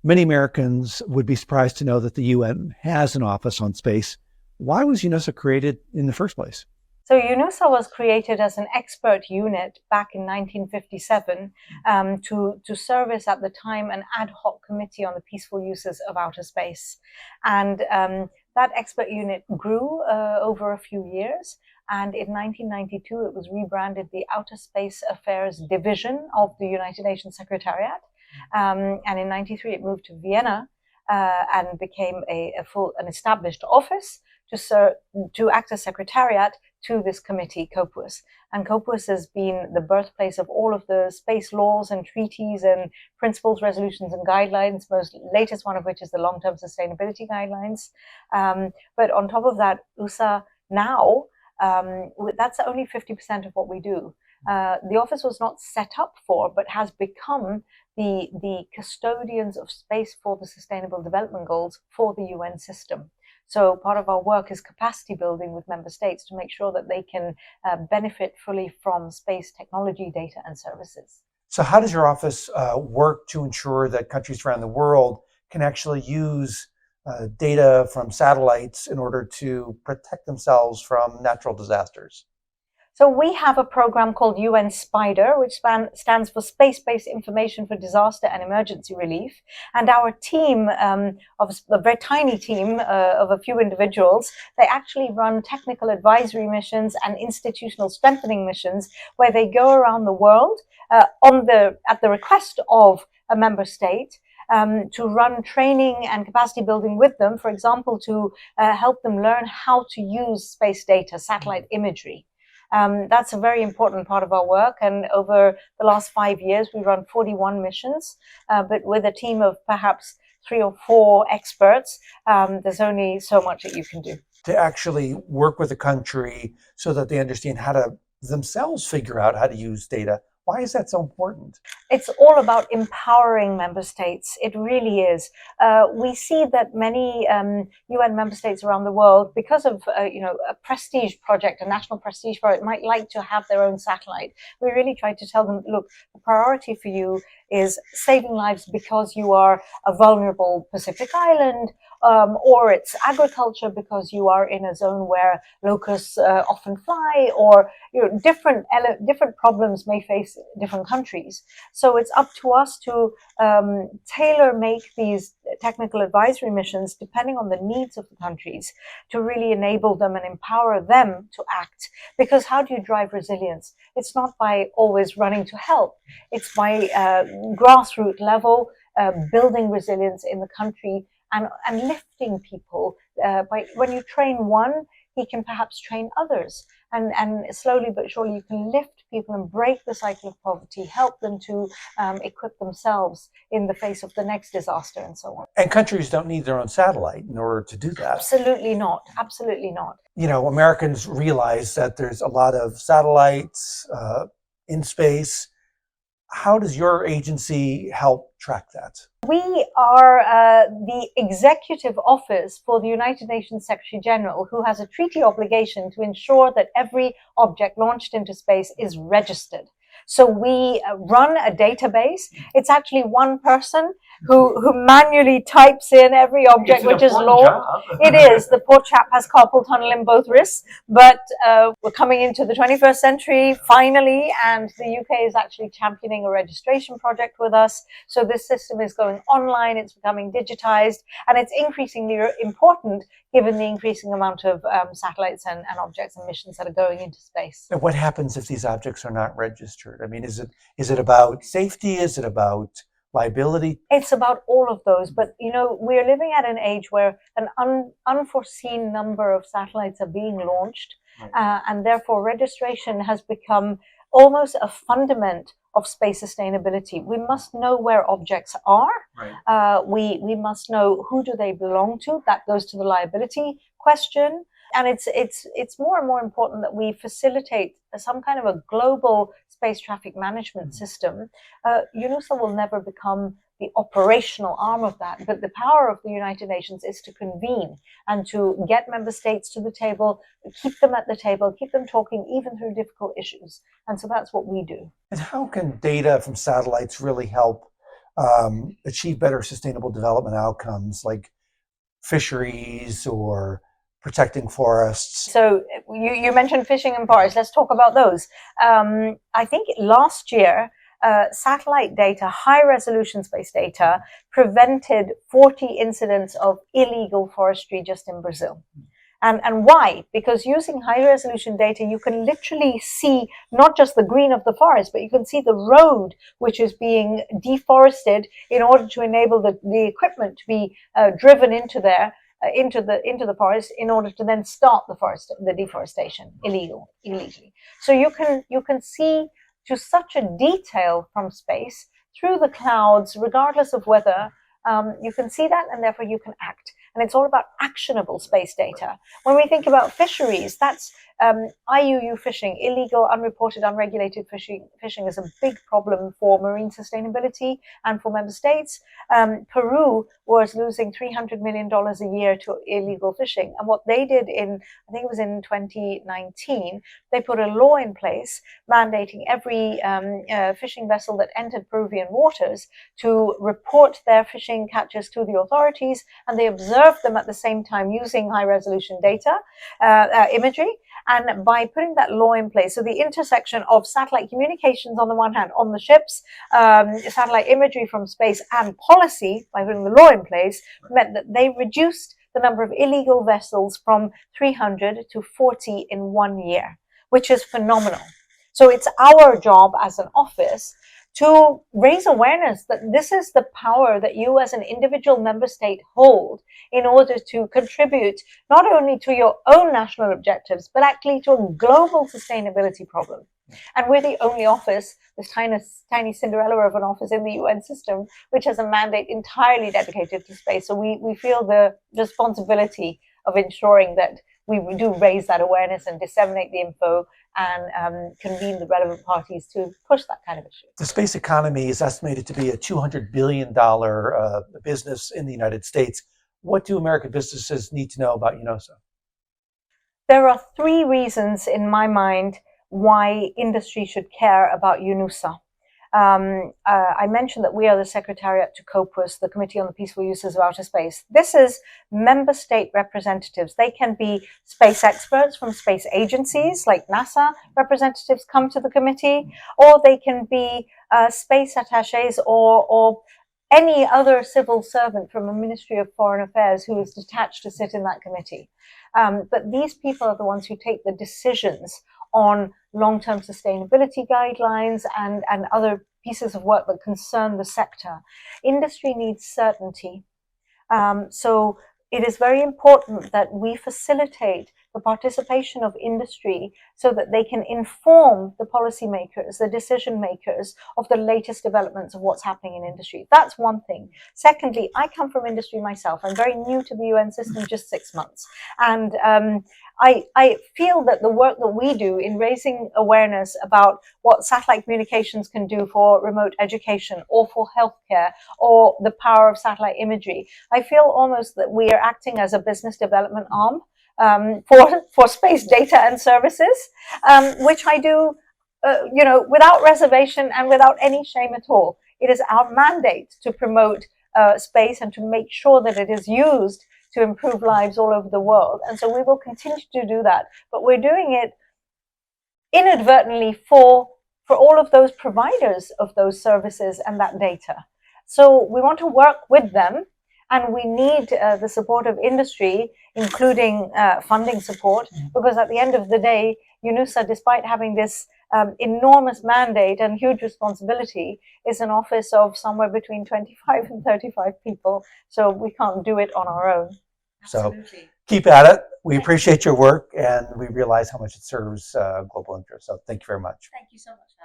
Many Americans would be surprised to know that the UN has an office on space. Why was UNOOSA created in the first place? So UNOOSA was created as an expert unit back in 1957 to service at the time an ad hoc committee on the peaceful uses of outer space. And that expert unit grew over a few years. And in 1992, it was rebranded the Outer Space Affairs Division of the United Nations Secretariat. And in 93, it moved to Vienna and became an established office to act as secretariat to this committee, COPUOS. And COPUOS has been the birthplace of all of the space laws and treaties and principles, resolutions, and guidelines, most latest one of which is the long-term sustainability guidelines. But on top of that, USA now, that's only 50% of what we do. The office was not set up for, but has become the custodians of space for the Sustainable Development Goals for the UN system. So part of our work is capacity building with member states to make sure that they can benefit fully from space technology, data, and services. So how does your office work to ensure that countries around the world can actually use data from satellites in order to protect themselves from natural disasters? So we have a program called UN SPIDER, which stands for Space-Based Information for Disaster and Emergency Relief. And our team, of a very tiny team of a few individuals, they actually run technical advisory missions and institutional strengthening missions where they go around the world at the request of a member state to run training and capacity building with them, for example, to help them learn how to use space data, satellite imagery. That's a very important part of our work. And over the last 5 years, we run 41 missions, but with a team of perhaps 3 or 4 experts, there's only so much that you can do. To actually work with a country so that they understand how to themselves figure out how to use data. Why is that so important? It's all about empowering member states. It really is. We see that many UN member states around the world, because of a prestige project, a national prestige project, might like to have their own satellite. We really try to tell them, look, the priority for you is saving lives because you are a vulnerable Pacific island, or it's agriculture because you are in a zone where locusts often fly, or different problems may face different countries. So it's up to us to tailor-make these technical advisory missions depending on the needs of the countries to really enable them and empower them to act. Because how do you drive resilience? It's not by always running to help. It's by grassroots level, building resilience in the country and lifting people. When you train one, he can perhaps train others. And slowly but surely you can lift people and break the cycle of poverty, help them to equip themselves in the face of the next disaster and so on. And countries don't need their own satellite in order to do that. Absolutely not. Absolutely not. Americans realize that there's a lot of satellites in space. How does your agency help track that? We are the executive office for the United Nations Secretary General, who has a treaty obligation to ensure that every object launched into space is registered. So we run a database. It's actually one person who manually types in every object which is launched. It is. The poor chap has carpal tunnel in both wrists, but we're coming into the 21st century finally, and the UK is actually championing a registration project with us. So this system is going online, it's becoming digitized, and it's increasingly important given the increasing amount of satellites and objects and missions that are going into space. And what happens if these objects are not registered? I mean, is it about safety? Is it about liability? It's about all of those. But, we're living at an age where an unforeseen number of satellites are being launched. And therefore registration has become almost a fundament of space sustainability. We must know where objects are. Right. We must know who do they belong to. That goes to the liability question. And it's more and more important that we facilitate some kind of a global space traffic management system. UNOOSA will never become the operational arm of that, but the power of the United Nations is to convene and to get member states to the table, keep them at the table, keep them talking even through difficult issues. And so that's what we do. And how can data from satellites really help achieve better sustainable development outcomes like fisheries or protecting forests. So you mentioned fishing and forests. Let's talk about those. I think last year, satellite data, high resolution space data, prevented 40 incidents of illegal forestry just in Brazil. And why? Because using high resolution data, you can literally see not just the green of the forest, but you can see the road which is being deforested in order to enable the equipment to be driven into there, into the forest, in order to then start the deforestation illegally. So you can see to such a detail from space through the clouds, regardless of weather. You can see that, and therefore you can act. And it's all about actionable space data. When we think about fisheries, that's IUU fishing, illegal, unreported, unregulated fishing is a big problem for marine sustainability and for member states. Peru was losing $300 million a year to illegal fishing. And what they did I think it was in 2019, they put a law in place mandating every fishing vessel that entered Peruvian waters to report their fishing catches to the authorities, and they observed them at the same time using high resolution data, imagery. And by putting that law in place, so the intersection of satellite communications on the one hand on the ships, satellite imagery from space, and policy, by putting the law in place, meant that they reduced the number of illegal vessels from 300 to 40 in 1 year, which is phenomenal. So it's our job as an office to raise awareness that this is the power that you as an individual member state hold in order to contribute not only to your own national objectives, but actually to a global sustainability problem. And we're the only office, this tiny Cinderella of an office in the UN system, which has a mandate entirely dedicated to space. So we feel the responsibility of ensuring that we do raise that awareness and disseminate the info and convene the relevant parties to push that kind of issue. The space economy is estimated to be a $200 billion business in the United States. What do American businesses need to know about UNOOSA? There are 3 reasons in my mind why industry should care about UNOOSA. I mentioned that we are the Secretariat to COPUS, the Committee on the Peaceful Uses of Outer Space. This is member state representatives. They can be space experts from space agencies like NASA representatives come to the committee, or they can be space attaches or any other civil servant from a Ministry of Foreign Affairs who is detached to sit in that committee. But these people are the ones who take the decisions on long-term sustainability guidelines and other pieces of work that concern the sector. Industry needs certainty. So it is very important that we facilitate the participation of industry so that they can inform the policymakers, the decision makers of the latest developments of what's happening in industry. That's one thing. Secondly, I come from industry myself. I'm very new to the UN system, just 6 months. And I feel that the work that we do in raising awareness about what satellite communications can do for remote education or for healthcare or the power of satellite imagery, I feel almost that we are acting as a business development arm for space data and services, which I do, without reservation and without any shame at all. It is our mandate to promote space and to make sure that it is used to improve lives all over the world. And so we will continue to do that. But we're doing it inadvertently for all of those providers of those services and that data. So we want to work with them, and we need the support of industry, including funding support, because at the end of the day, UNOOSA, despite having this enormous mandate and huge responsibility, is an office of somewhere between 25 and 35 people. So we can't do it on our own. Absolutely. So keep at it. We appreciate your work, and we realize how much it serves global interest. So thank you very much. Thank you so much.